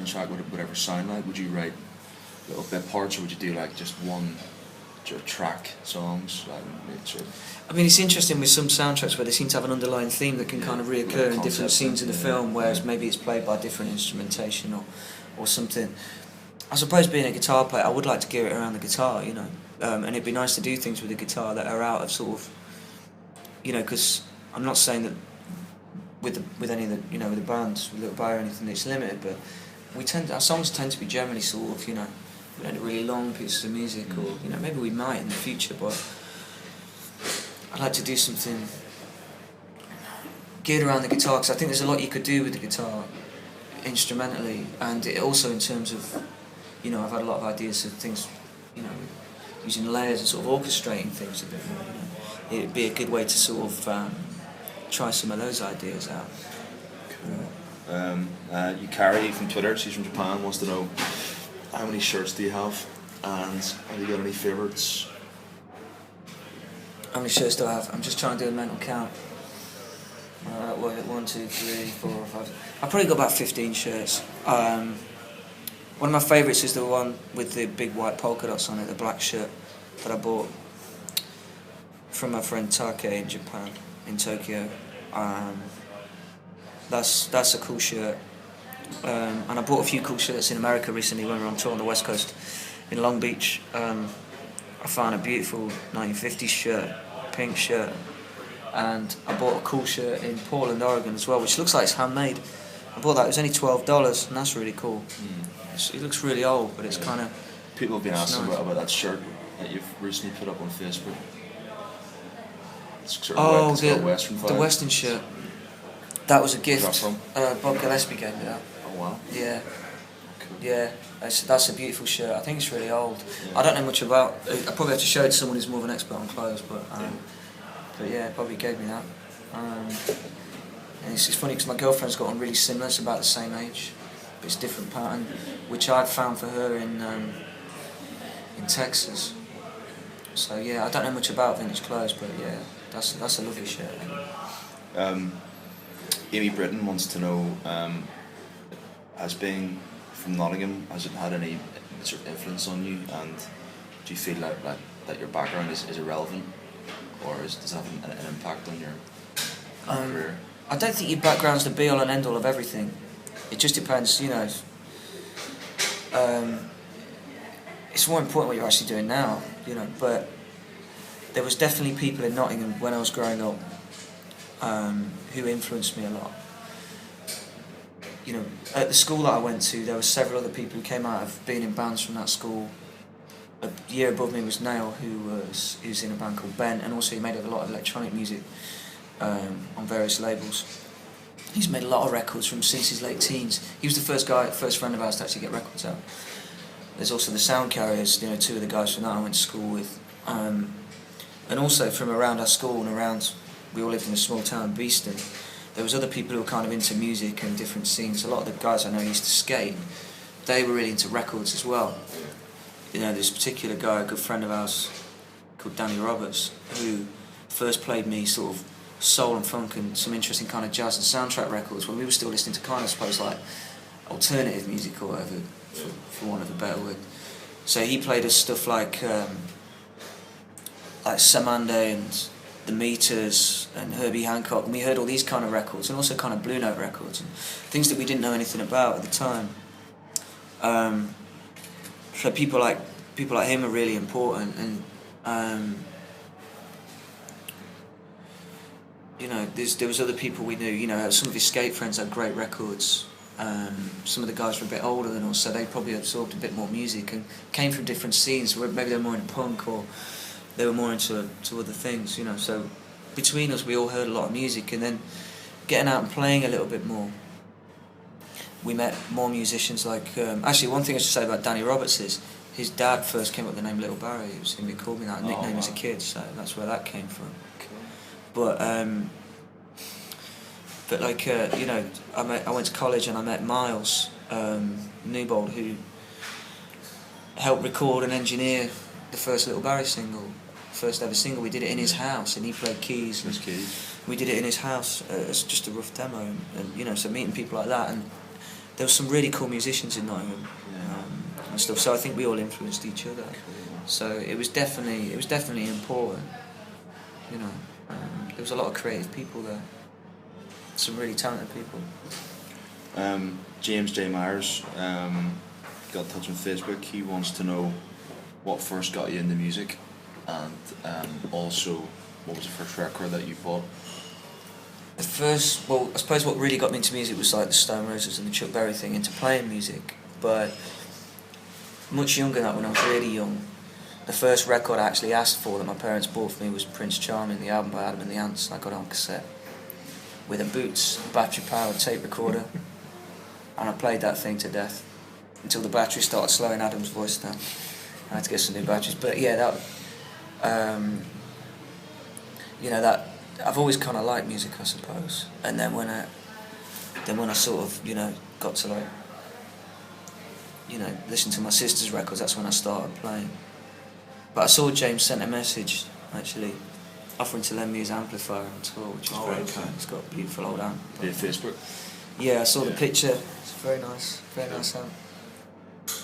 track would ever sound like? Would you write little bit parts, or would you do like just one track songs? Like, I mean, it's interesting with some soundtracks where they seem to have an underlying theme that can kind of reoccur in different scenes of the film, whereas maybe it's played by different instrumentation or something. I suppose being a guitar player, I would like to gear it around the guitar, you know, and it'd be nice to do things with the guitar that are out of sort of, you know, because I'm not saying that with any of the, you know, with the bands, with Little Barrie or anything, it's limited, but our songs tend to be generally sort of, you know, really long pieces of music, or, you know, maybe we might in the future, but I'd like to do something geared around the guitar, because I think there's a lot you could do with the guitar instrumentally, and it also in terms of, you know, I've had a lot of ideas of things, you know, using layers and sort of orchestrating things a bit more, you know. It'd be a good way to sort of try some of those ideas out. Cool. Yukari from Twitter, she's from Japan, wants to know how many shirts do you have, and have you got any favourites? How many shirts do I have? I'm just trying to do a mental count. What is it? 1, 2, 3, 4, 5. I've probably got about 15 shirts. One of my favourites is the one with the big white polka dots on it, the black shirt that I bought from my friend Take in Japan, in Tokyo. That's a cool shirt. And I bought a few cool shirts in America recently when we were on tour on the West Coast in Long Beach. I found a beautiful 1950s shirt, pink shirt, and I bought a cool shirt in Portland, Oregon as well, which looks like it's handmade. I bought that, it was only $12, and that's really cool. It looks really old, but it's kind of... People have been asking about that shirt that you've recently put up on Facebook. It's sort of the Western vibe. The Western shirt. That was a gift. Where's that from? Bob Gillespie gave me that. Oh wow. Yeah. Cool. Yeah, that's a beautiful shirt. I think it's really old. Yeah. I don't know much about. I probably have to show it to someone who's more of an expert on clothes, but yeah, Bobby gave me that. And it's funny because my girlfriend's got one really similar. It's about the same age, but it's a different pattern, which I'd found for her in Texas. So yeah, I don't know much about vintage clothes, but yeah, that's a lovely shirt. Amy Britton wants to know, as being from Nottingham, has it had any sort of influence on you, and do you feel that your background is irrelevant, or does it have an impact on your career? I don't think your background's the be-all and end-all of everything. It just depends, you know. It's more important what you're actually doing now, you know, but there was definitely people in Nottingham when I was growing up who influenced me a lot. You know, at the school that I went to, there were several other people who came out of being in bands from that school. A year above me was Nail, who's in a band called Ben, and also he made a lot of electronic music on various labels. He's made a lot of records since his late teens. He was the first friend of ours to actually get records out. There's also the Sound Carriers, you know, two of the guys from that I went to school with. And also from around our school and around, we all lived in a small town, Beeston. There was other people who were kind of into music and different scenes. A lot of the guys I know used to skate. They were really into records as well. You know, this particular guy, a good friend of ours, called Danny Roberts, who first played me sort of soul and funk and some interesting kind of jazz and soundtrack records when we were still listening to kind of, I suppose, like alternative music or whatever, for want of a better word. So he played us stuff like Samande and The Meters and Herbie Hancock, and we heard all these kind of records, and also kind of Blue Note records, and things that we didn't know anything about at the time. So people like him are really important, and you know, there was other people we knew. You know, some of his skate friends had great records. Some of the guys were a bit older than us, so they probably absorbed a bit more music and came from different scenes. Where maybe they were more into punk or they were more into other things. You know, so between us, we all heard a lot of music, and then getting out and playing a little bit more. We met more musicians like... actually, one thing I should say about Danny Roberts is his dad first came up with the name Little Barrie. It was him who called me that nickname as a kid, so that's where that came from. But like, you know, I went to college and I met Miles Newbold, who helped record and engineer the first Little Barrie single, first ever single. We did it in his house, and he played keys. We did it in his house as just a rough demo, and you know, so meeting people like that, and there were some really cool musicians in Nottingham and stuff. So I think we all influenced each other. So it was definitely important. You know, there was a lot of creative people there. Some really talented people. James J. Myers got in touch on Facebook. He wants to know what first got you into music, and also what was the first record that you bought? The first, well, I suppose what really got me into music was like the Stone Roses and the Chuck Berry thing, into playing music. But much younger than that, when I was really young, the first record I actually asked for that my parents bought for me was Prince Charming, the album by Adam and the Ants, and I got it on cassette with a Boots battery-powered tape recorder, and I played that thing to death until the battery started slowing Adam's voice down. I had to get some new batteries, but yeah, that, you know, that I've always kind of liked music, I suppose. And then when I sort of, you know, got to like, you know, listen to my sister's records, that's when I started playing. But I saw James sent a message, actually, offering to lend me his amplifier on tour, which is very kind. It's got a beautiful old amp. Via Facebook? Yeah, I saw the picture. It's very nice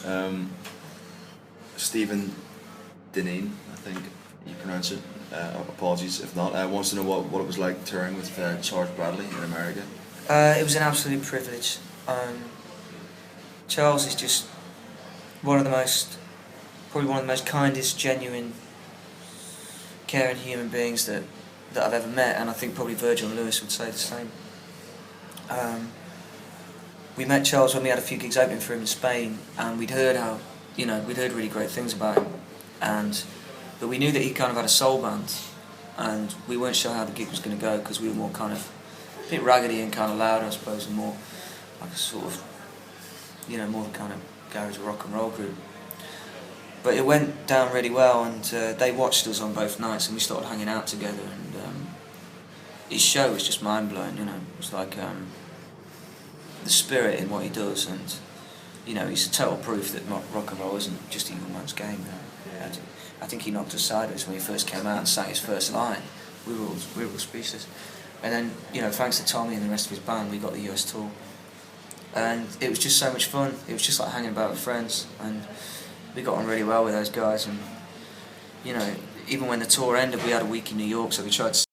amp. Stephen Dineen, I think you pronounce it. Apologies if not. Wants to know what it was like touring with Charles Bradley in America. It was an absolute privilege. Charles is just probably one of the most kindest, genuine, caring human beings that I've ever met, and I think probably Virgil and Lewis would say the same. We met Charles when we had a few gigs opening for him in Spain, and we'd heard really great things about him, but we knew that he kind of had a soul band, and we weren't sure how the gig was going to go because we were more kind of a bit raggedy and kind of loud, I suppose, and more like a sort of, you know, more kind of garage rock and roll group. But it went down really well, and they watched us on both nights, and we started hanging out together, and his show was just mind-blowing, you know. It was like the spirit in what he does, and, you know, he's total proof that rock and roll isn't just a young man's game. Yeah. I think he knocked us sideways when he first came out and sang his first line. We were all speechless. And then, you know, thanks to Tommy and the rest of his band, we got the US tour. And it was just so much fun. It was just like hanging about with friends, and we got on really well with those guys. And, you know, even when the tour ended, we had a week in New York, so we tried to